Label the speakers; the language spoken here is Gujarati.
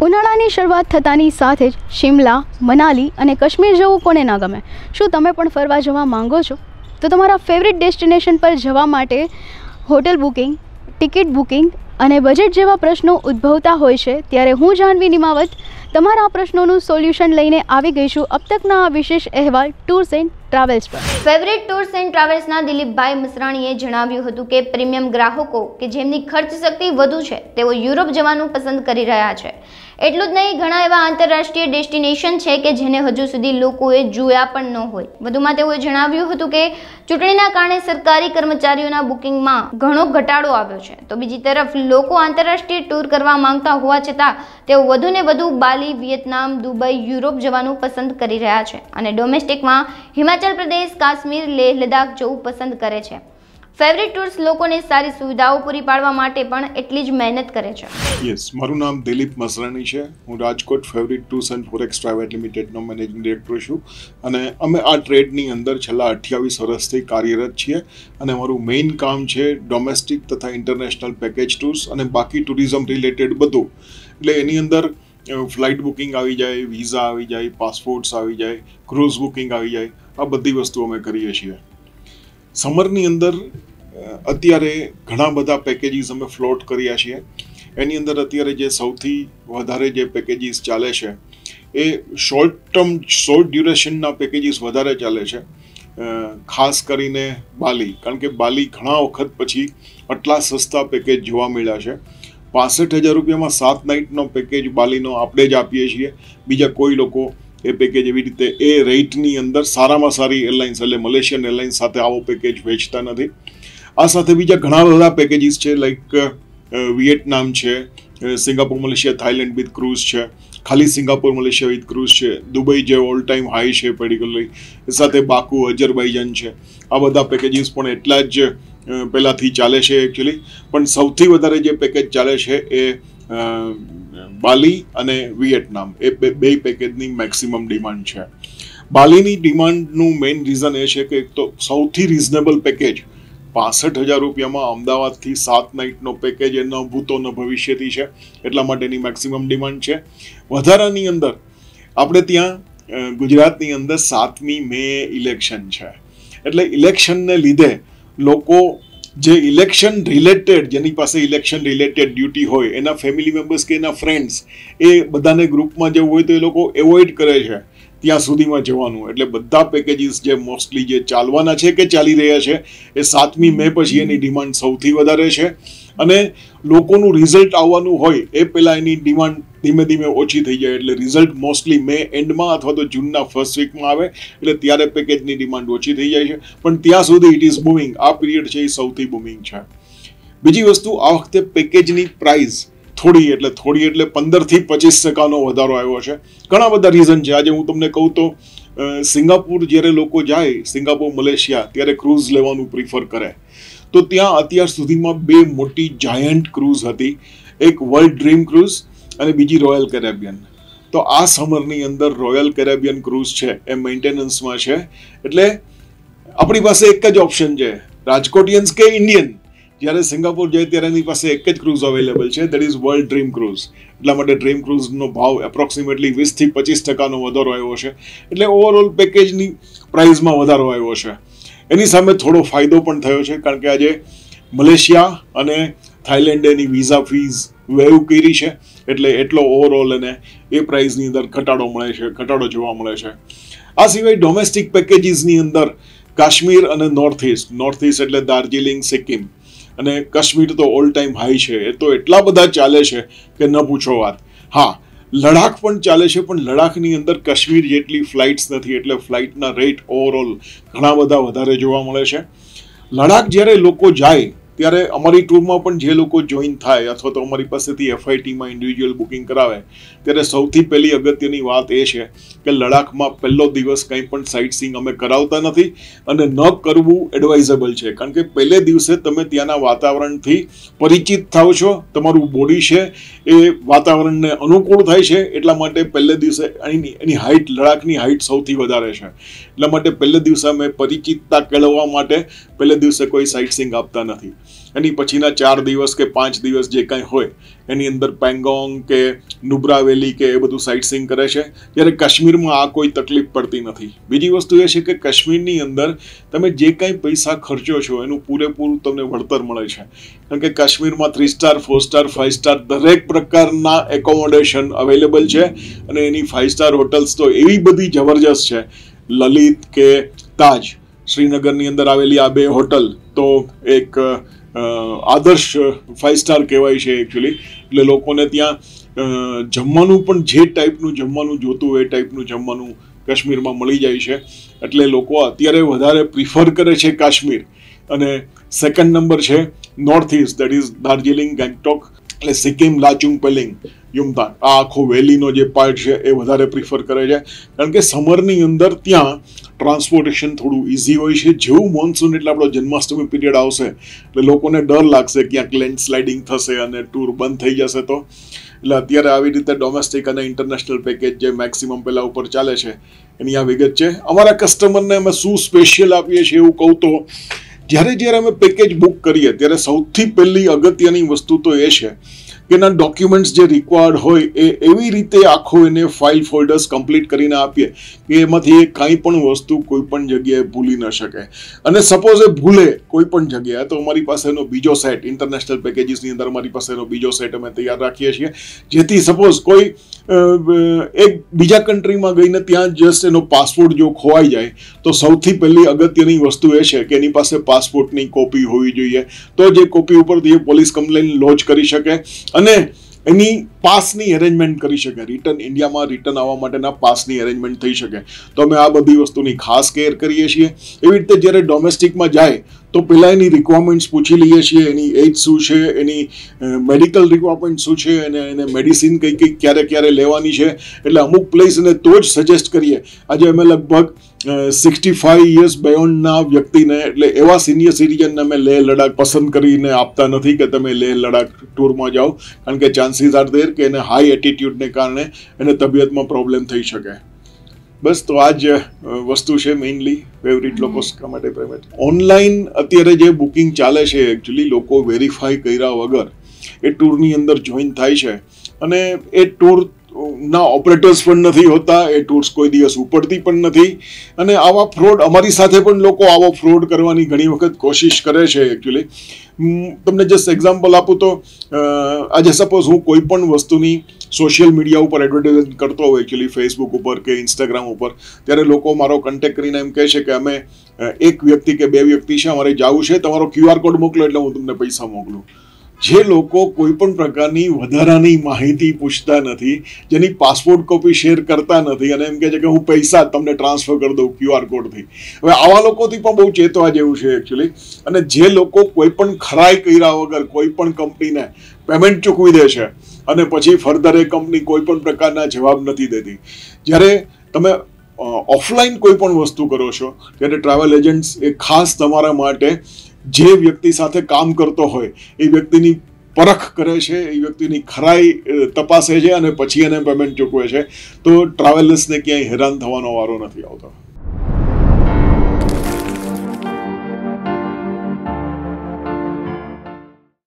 Speaker 1: ઉનાળાની શરૂઆત થતાની સાથે જ શિમલા, મનાલી અને કાશ્મીર જવું કોને ના ગમે? શું તમે પણ ફરવા જવા માંગો છો? તો તમારા ફેવરિટ ડેસ્ટિનેશન પર જવા માટે હોટલ બુકિંગ, ટિકિટ બુકિંગ અને બજેટ જેવા પ્રશ્નો ઉદ્ભવતા હોય છે, ત્યારે હું જાહ્નવી નિમાવત તમારા આ પ્રશ્નોનું સોલ્યુશન લઈને આવી ગઈ છું અબ તકના આ વિશેષ અહેવાલ ટૂર્સ એન્ડ ટ્રાવેલ્સ પર.
Speaker 2: ફેવરિટ ટૂર્સ એન્ડ ટ્રાવેલ્સના દિલીપભાઈ મસરાણીએ જણાવ્યું હતું કે પ્રીમિયમ ગ્રાહકો કે જેમની ખર્ચ શક્તિ વધુ છે તેઓ યુરોપ જવાનું પસંદ કરી રહ્યા છે. એટલું જ નહીં, ઘણા એવા આંતરરાષ્ટ્રીય ડેસ્ટિનેશન છે કે જેને હજુ સુધી લોકોએ જોયા પણ ન હોય. વધુમાં તેઓએ જણાવ્યું હતું કે ચૂંટણીના કારણે સરકારી કર્મચારીઓના બુકિંગમાં ઘણો ઘટાડો આવ્યો છે, તો બીજી તરફ લોકો આંતરરાષ્ટ્રીય ટૂર કરવા માંગતા હોવા છતાં તેઓ વધુને વધુ બાલી, વિયેતનામ, દુબઈ, યુરોપ જવાનું પસંદ કરી રહ્યા છે અને ડોમેસ્ટિકમાં હિમાચલ પ્રદેશ, કાશ્મીર, લેહ, લદ્દાખ જવું પસંદ કરે છે. ફેવરિટ ટૂર્સ લોકોને સારી સુવિધાઓ પૂરી પાડવા માટે પણ એટલી જ મહેનત કરે છે.
Speaker 3: યસ, મારું નામ દિલીપ મસરાણી છે. હું Rajkot favourite tours and forex private લિમિટેડનો મેનેજિંગ ડિરેક્ટર છું અને અમે આ ટ્રેડની અંદર છેલ્લા 28 વર્ષથી કાર્યરત છીએ અને અમારું મેઇન કામ છે ડોમેસ્ટિક તથા ઇન્ટરનેશનલ પેકેજ ટૂર્સ અને બાકી ટુરિઝમ રિલેટેડ બધું. એટલે એની અંદર ફ્લાઇટ બુકિંગ આવી જાય, વિઝા આવી જાય, પાસપોર્ટ્સ આવી જાય, ક્રૂઝ બુકિંગ આવી જાય, આ બધી વસ્તુ અમે કરીએ છીએ. સમરની અંદર અત્યારે ઘણા બધા પેકેજીસ અમે ફ્લોટ કર્યા છીએ. એની અંદર અત્યારે જે સૌથી વધારે જે પેકેજીસ ચાલે છે એ શોર્ટ ડ્યુરેશનના પેકેજીસ વધારે ચાલે છે, ખાસ કરીને બાલી. કારણ કે બાલી ઘણા વખત પછી આટલા સસ્તા પેકેજ જોવા મળ્યા છે. 65,000 રૂપિયામાં 7 નાઇટનો પેકેજ બાલીનો આપણે જ આપીએ છીએ. બીજા કોઈ લોકો એ પેકેજ એવી રીતે એ રેટની અંદર સારામાં સારી એરલાઇન્સ એટલે મલેશિયન એરલાઇન્સ સાથે આવો પેકેજ વેચતા નથી. આ સાથે બીજા ઘણા બધા પેકેજીસ છે, લાઈક વિયેટનામ છે, Singapore Malaysia Thailand with cruise છે, ખાલી સિંગાપોર મલેશિયા વિથ ક્રૂઝ છે, દુબઈ જે ઓલ ટાઈમ હાઈ છે પેડિક્યુલરલી, સાથે બાકુ, અજરબૈજાન છે. આ બધા પેકેજીસ પણ એટલા જ પહેલાંથી ચાલે છે એકચ્યુઅલી. પણ સૌથી વધારે જે પેકેજ ચાલે છે એ બાલી અને વિયેટનામ, એ બે પેકેજની મેક્સિમમ ડિમાન્ડ છે. બાલીની ડિમાન્ડનું મેઇન રીઝન એ છે કે એક તો સૌથી રિઝનેબલ પેકેજ 65,000 રૂપિયામાં અમદાવાદથી 7 નાઇટનો પેકેજ એ ન ભૂતો ન ભવિષ્યથી છે, એટલા માટેની મેક્સિમમ ડિમાન્ડ છે. વધારાની અંદર આપણે ત્યાં ગુજરાતની અંદર 7મી મે ઇલેક્શન છે, એટલે ઇલેક્શનને લીધે લોકો જે ઇલેક્શન રિલેટેડ, જેની પાસે ઇલેક્શન રિલેટેડ ડ્યુટી હોય, એના ફેમિલી મેમ્બર્સ કે એના ફ્રેન્ડ્સ, એ બધાને ગ્રુપમાં જવું હોય તો એ લોકો એવોઇડ કરે છે ત્યાં સુધીમાં જવાનું. એટલે બધા પેકેજીસ જે મોસ્ટલી જે ચાલવાના છે કે ચાલી રહ્યા છે એ 7મી મે પછી એની ડિમાન્ડ સૌથી વધારે છે અને લોકોનું રિઝલ્ટ આવવાનું હોય એ પહેલાં એની ડિમાન્ડ ધીમે ધીમે ઓછી થઈ જાય. એટલે રિઝલ્ટ મોસ્ટલી મે એન્ડમાં અથવા તો જૂનના ફર્સ્ટ વીકમાં આવે, એટલે ત્યારે પેકેજની ડિમાન્ડ ઓછી થઈ જાય છે. પણ ત્યાં સુધી ઇટ ઇઝ બુમિંગ. આ પીરિયડ છે એ સૌથી બુમિંગ છે. બીજી વસ્તુ, આ વખતે પેકેજની પ્રાઇસ થોડી એટલે 15થી 25% વધારો આવ્યો છે. ઘણા બધા રીઝન છે. આજે હું તમને કહું તો સિંગાપુર જ્યારે લોકો જાય, સિંગાપુર મલેશિયા, ત્યારે ક્રૂઝ લેવાનું પ્રિફર કરે, તો ત્યાં અત્યાર સુધીમાં 2 મોટી જાયન્ટ ક્રૂઝ હતી. એક વર્લ્ડ ડ્રીમ ક્રૂઝ અને બીજી રોયલ કેરેબિયન. તો આ સમરની અંદર રોયલ કેરેબિયન ક્રૂઝ છે એ મેન્ટેનન્સમાં છે. એટલે આપણી પાસે એક જ ઓપ્શન છે, રાજકોટિયન્સ કે ઇન્ડિયન જ્યારે સિંગાપુર જાય ત્યારે એની પાસે એક જ ક્રૂઝ અવેલેબલ છે, that is world dream cruise. એટલા માટે ડ્રીમ ક્રૂઝનો ભાવ એપ્રોક્સિમેટલી 20થી 25% વધારો આવ્યો છે. એટલે ઓવરઓલ પેકેજની પ્રાઇઝમાં વધારો આવ્યો છે. એની સામે થોડો ફાયદો પણ થયો છે, કારણ કે આજે મલેશિયા અને થાઈલેન્ડ એની વિઝા ફીઝ વેવ કરી છે, એટલે એટલો ઓવરઓલ એને એ પ્રાઇઝની અંદર ઘટાડો જોવા મળે છે. આ સિવાય ડોમેસ્ટિક પેકેજીસની અંદર કાશ્મીર અને નોર્થ ઇસ્ટ એટલે દાર્જિલિંગ, સિક્કિમ અને કાશ્મીર તો ઓલ ટાઈમ હાઈ છે. એ તો એટલા બધા ચાલે છે કે ન પૂછો વાત. હા, લડાખ પણ ચાલે છે, પણ લડાખની અંદર કાશ્મીર જેટલી ફ્લાઇટ્સ નથી, એટલે ફ્લાઇટના રેટ ઓવરઓલ ઘણા બધા વધારે જોવા મળે છે. લડાખ જ્યારે લોકો જાય ત્યારે અમારી ટૂરમાં પણ જે લોકો જોઈન થાય અથવા તો અમારી પાસેથી એફઆઈટીમાં ઇન્ડિવિજ્યુઅલ બુકિંગ કરાવે, ત્યારે સૌથી પહેલી અગત્યની વાત એ છે કે લડાખમાં પહેલો દિવસ કંઈ પણ સાઇટ સીઈંગ અમે કરાવતા નથી અને ન કરવું એડવાઇઝેબલ છે. કારણ કે પહેલે દિવસે તમે ત્યાંના વાતાવરણથી પરિચિત થાવ છો, તમારું બોડી છે એ વાતાવરણને અનુકૂળ થાય છે. એટલા માટે પહેલે દિવસે એની હાઇટ, લડાખની હાઇટ સૌથી વધારે છે, એટલા માટે પહેલે દિવસે અમે પરિચિતતા કેળવવા માટે પહેલે દિવસે કોઈ સાઇટ સીઈંગ આપતા નથી. એની પછીના 4 દિવસ કે 5 દિવસ જે કાંઈ હોય એની અંદર પેંગોંગ કે નુબ્રા વેલી કે એ બધું સાઇટ સીઈંગ કરે છે, જ્યારે કાશ્મીરમાં આ કોઈ તકલીફ પડતી નથી. બીજી વસ્તુ એ છે કે કાશ્મીરની અંદર તમે જે કાંઈ પૈસા ખર્ચો છો એનું પૂરેપૂરું તમને વળતર મળે છે, કારણ કે કાશ્મીરમાં 3 સ્ટાર 4 સ્ટાર 5 સ્ટાર દરેક પ્રકારના એકોમોડેશન અવેલેબલ છે, અને એની 5 સ્ટાર હોટલ્સ તો એવી બધી જબરજસ્ત છે. લલિત કે તાજ, શ્રીનગરની અંદર આવેલી આ 2 હોટલ તો એક આદર્શ 5 સ્ટાર કહેવાય છે એકચ્યુઅલી. એટલે લોકોને ત્યાં જમવાનું પણ જે ટાઈપનું જમવાનું જોતું હોય એ ટાઈપનું જમવાનું કાશ્મીરમાં મળી જાય છે. એટલે લોકો અત્યારે વધારે પ્રિફર કરે છે કાશ્મીર. અને સેકન્ડ નંબર છે north east, that is Darjeeling, Gangtok, એટલે સિક્કિમ, લાચુંગ, પેલિંગ, યુમતાંગ, આ આખો વેલીનો જે પાર્ટ છે એ વધારે પ્રિફર કરે છે, કારણ કે સમરની અંદર ત્યાં ટ્રાન્સપોર્ટેશન થોડું ઇઝી હોય છે. જેવું મોન્સૂન એટલે આપણો જન્માષ્ટમી પીરિયડ આવશે એટલે લોકોને ડર લાગશે ક્યાંક લેન્ડસ્લાઇડિંગ થશે અને ટૂર બંધ થઈ જશે. તો એટલે અત્યારે આવી રીતે ડોમેસ્ટિક અને ઇન્ટરનેશનલ પેકેજ જે મેક્સિમમ પહેલાં ઉપર ચાલે છે એની આ વિગત છે. અમારા કસ્ટમરને અમે શું સ્પેશિયલ આપીએ છીએ એવું કહું તો, જ્યારે અમે પેકેજ બુક કરીએ ત્યારે સૌથી પહેલી અગત્યની વસ્તુ તો એ છે કે એના ડોક્યુમેન્ટ્સ જે રિક્વાયર્ડ હોય એ એવી રીતે આખો એને ફાઇલ ફોલ્ડર્સ કમ્પ્લીટ કરીને આપીએ કે એમાંથી એ કાંઈ પણ વસ્તુ કોઈ પણ જગ્યાએ ભૂલી ન શકે. અને સપોઝ એ ભૂલે કોઈ પણ જગ્યાએ તો અમારી પાસે એનો બીજો સેટ, ઇન્ટરનેશનલ પેકેજીસની અંદર અમારી પાસે એનો બીજો સેટ અમે તૈયાર રાખીએ છીએ, જેથી સપોઝ કોઈ એક બીજા કન્ટ્રીમાં ગઈને ત્યાં જસ્ટ એનો પાસપોર્ટ જો ખોવાઈ જાય તો સૌથી પહેલી અગત્યની વસ્તુ એ છે કે એની પાસે પાસપોર્ટની કોપી હોવી જોઈએ, તો જે કોપી ઉપરથી એ પોલીસ કમ્પ્લેન લોન્ચ કરી શકે અને એની પાસની અરેન્જમેન્ટ કરી શકે, રિટર્ન ઇન્ડિયામાં રિટર્ન આવવા માટેના પાસની અરેન્જમેન્ટ થઈ શકે. તો અમે આ બધી વસ્તુની ખાસ કેર કરીએ છીએ. એવી રીતે જ્યારે ડોમેસ્ટિકમાં જાય તો પહેલાં એની રિક્વાયરમેન્ટ્સ પૂછી લઈએ છીએ, એની એજ શું છે, એની મેડિકલ રિક્વાયરમેન્ટ શું છે, એને મેડિસિન કઈ ક્યારે લેવાની છે. એટલે અમુક પ્લેસ એને તો જ સજેસ્ટ કરીએ. આજે અમે લગભગ 65 યર્સ બયોન્ડના વ્યક્તિને, એટલે એવા સિનિયર સિટીઝનને અમે લેહ લડાખ પસંદ કરીને આપતા નથી કે તમે લેહ લડાખ ટૂરમાં જાઓ, કારણ કે ચાન્સીસ આર દેર કે એને હાઈ એટીટ્યુડને કારણે એને તબિયતમાં પ્રોબ્લેમ થઈ શકે. બસ તો આ જ વસ્તુ છે મેઇનલી ફેવરિટ લોકો માટે પ્રાઇવેટ. ઓનલાઈન અત્યારે જે બુકિંગ ચાલે છે એકચ્યુઅલી લોકો વેરીફાઈ કર્યા વગર એ ટૂરની અંદર જોઈન થાય છે, અને એ ટૂર ના ઓપરેટર્સ પણ નથી હોતા, એ ટૂર્સ કોઈ દિવસ ઉપડતી પણ નથી. અને આવા ફ્રોડ, અમારી સાથે પણ લોકો આવો ફ્રોડ કરવાની ઘણી વખત કોશિશ કરે છે એકચ્યુઅલી. તમને જસ્ટ એક્ઝામ્પલ આપું તો આજે સપોઝ હું કોઈ પણ વસ્તુની સોશિયલ મીડિયા ઉપર એડવર્ટાઇઝમેન્ટ કરતો હોય એકચ્યુઅલી ફેસબુક ઉપર કે ઇન્સ્ટાગ્રામ ઉપર, ત્યારે લોકો મારો કોન્ટેક્ટ કરીને એમ કહે છે કે અમે 1 વ્યક્તિ કે 2 વ્યક્તિ છે, અમારે જવું છે, તમારો QR કોડ મોકલો એટલે હું તમને પૈસા મોકલું. જે લોકો કોઈ પણ પ્રકારની વધારાની માહિતી પૂછતા નથી, જેની પાસપોર્ટ કોપી શેર કરતા નથી અને એમ કહે છે કે હું પૈસા તમને ટ્રાન્સફર કરી દઉં QR કોડથી. હવે આવા લોકોથી પણ બહુ ચેતવા જેવું છે એકચ્યુઅલી. અને જે લોકો કોઈ પણ ખરાઈ કર્યા વગર કોઈ પણ કંપનીને પેમેન્ટ ચૂકવી દે છે અને પછી ફર્ધર એ કંપની કોઈ પણ પ્રકારના જવાબ નથી દેતી. જ્યારે તમે ઓફલાઈન કોઈ પણ વસ્તુ કરો છો ત્યારે ટ્રાવેલ એજન્ટ્સ એ ખાસ તમારા માટે જે વ્યક્તિ સાથે કામ કરતો હોય એ વ્યક્તિની પરખ કરે છે, એ વ્યક્તિની ખરાઈ તપાસે છે અને પછી એને પેમેન્ટ ચૂકવે છે. તો ટ્રાવેલર્સને ક્યાંય હેરાન થવાનો વારો નથી આવતો.